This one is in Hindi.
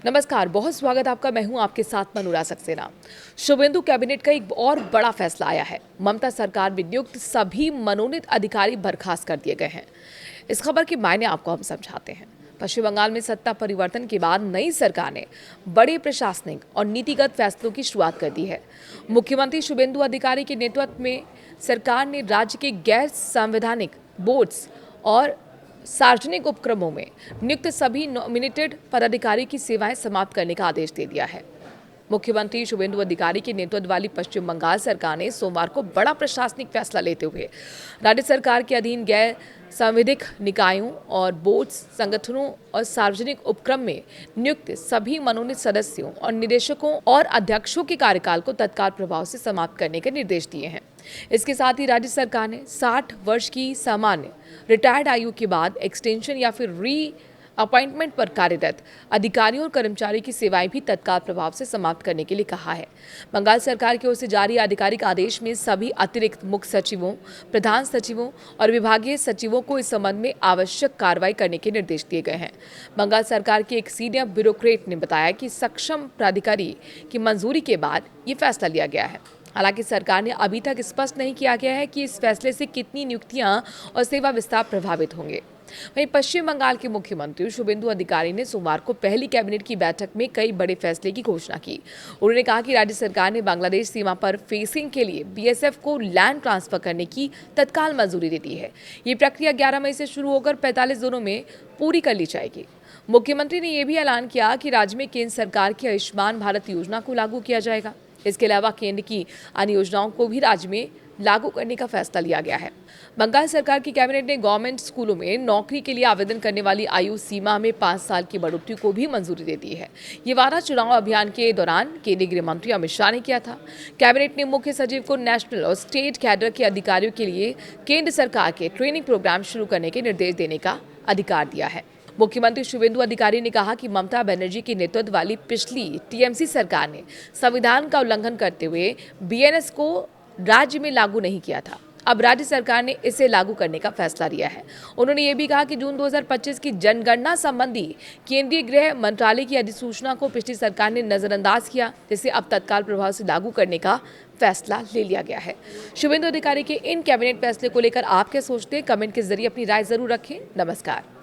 नमस्कार, बहुत स्वागत आपका। मैं हूं आपके साथ मनूरा सक्सेना। शुभेंदु कैबिनेट का एक और बड़ा फैसला आया है। ममता सरकार में नियुक्त सभी मनोनीत अधिकारी बर्खास्त कर दिए गए हैं। इस खबर के मायने आपको हम समझाते हैं। पश्चिम बंगाल में सत्ता परिवर्तन के बाद नई सरकार ने बड़े प्रशासनिक और नीतिगत फैसलों की शुरुआत कर दी है। मुख्यमंत्री शुभेंदु अधिकारी के नेतृत्व में सरकार ने राज्य के गैर संवैधानिक बोर्ड्स और सार्वजनिक उपक्रमों में नियुक्त सभी नॉमिनेटेड पदाधिकारी की सेवाएं समाप्त करने का आदेश दे दिया है। मुख्यमंत्री शुभेंदु अधिकारी के नेतृत्व वाली पश्चिम बंगाल सरकार ने सोमवार को बड़ा प्रशासनिक फैसला लेते हुए राज्य सरकार के अधीन गैर संवैधानिक निकायों और बोर्ड संगठनों और सार्वजनिक उपक्रम में नियुक्त सभी मनोनीत सदस्यों और निदेशकों और अध्यक्षों के कार्यकाल को तत्काल प्रभाव से समाप्त करने के निर्देश दिए हैं। इसके साथ ही राज्य सरकार ने 60 वर्ष की सामान्य रिटायर्ड आयु के बाद एक्सटेंशन या फिर री अपॉइंटमेंट पर कार्यरत अधिकारियों और कर्मचारियों की सेवाएं भी तत्काल प्रभाव से समाप्त करने के लिए कहा है। बंगाल सरकार की ओर से जारी आधिकारिक आदेश में सभी अतिरिक्त मुख्य सचिवों, प्रधान सचिवों और विभागीय सचिवों को इस संबंध में आवश्यक कार्रवाई करने के निर्देश दिए गए हैं। बंगाल सरकार के एक सीनियर ब्यूरोक्रेट ने बताया कि सक्षम प्राधिकारी की मंजूरी के बाद ये फैसला लिया गया है। हालांकि सरकार ने अभी तक स्पष्ट नहीं किया गया है कि इस फैसले से कितनी नियुक्तियां और सेवा विस्तार प्रभावित होंगे। वहीं पश्चिम बंगाल के मुख्यमंत्री शुभेंदु अधिकारी ने सोमवार को पहली कैबिनेट की बैठक में कई बड़े फैसले की घोषणा की। उन्होंने कहा कि राज्य सरकार ने बांग्लादेश सीमा पर फेंसिंग के लिए बीएसएफ को लैंड ट्रांसफर करने की तत्काल मंजूरी दे दी है। ये प्रक्रिया 11 मई से शुरू होकर 45 दिनों में पूरी कर ली जाएगी। मुख्यमंत्री ने यह भी ऐलान किया कि राज्य में केंद्र सरकार की आयुष्मान भारत योजना को लागू किया जाएगा। इसके अलावा केंद्र की अन्य योजनाओं को भी राज्य में लागू करने का फैसला लिया गया है। बंगाल सरकार की कैबिनेट ने गवर्नमेंट स्कूलों में नौकरी के लिए आवेदन करने वाली आयु सीमा में 5 साल की बढ़ोतरी को भी मंजूरी दे दी है। ये वादा चुनाव अभियान के दौरान केंद्रीय गृह मंत्री अमित शाह ने किया था। कैबिनेट ने मुख्य सचिव को नेशनल और स्टेट कैडर के अधिकारियों के लिए केंद्र सरकार के ट्रेनिंग प्रोग्राम शुरू करने के निर्देश देने का अधिकार दिया है। मुख्यमंत्री शुभेंदु अधिकारी ने कहा कि ममता बनर्जी के नेतृत्व वाली पिछली टीएमसी सरकार ने संविधान का उल्लंघन करते हुए बीएनएस को राज्य में लागू नहीं किया था। अब राज्य सरकार ने इसे लागू करने का फैसला लिया है। उन्होंने ये भी कहा कि जून 2025 की जनगणना संबंधी केंद्रीय गृह मंत्रालय की अधिसूचना को पिछली सरकार ने नजरअंदाज किया, जिसे अब तत्काल प्रभाव से लागू करने का फैसला ले लिया गया है। शुभेंदु अधिकारी के इन कैबिनेट फैसले को लेकर आप क्या सोचते हैं? कमेंट के जरिए अपनी राय जरूर रखें। नमस्कार।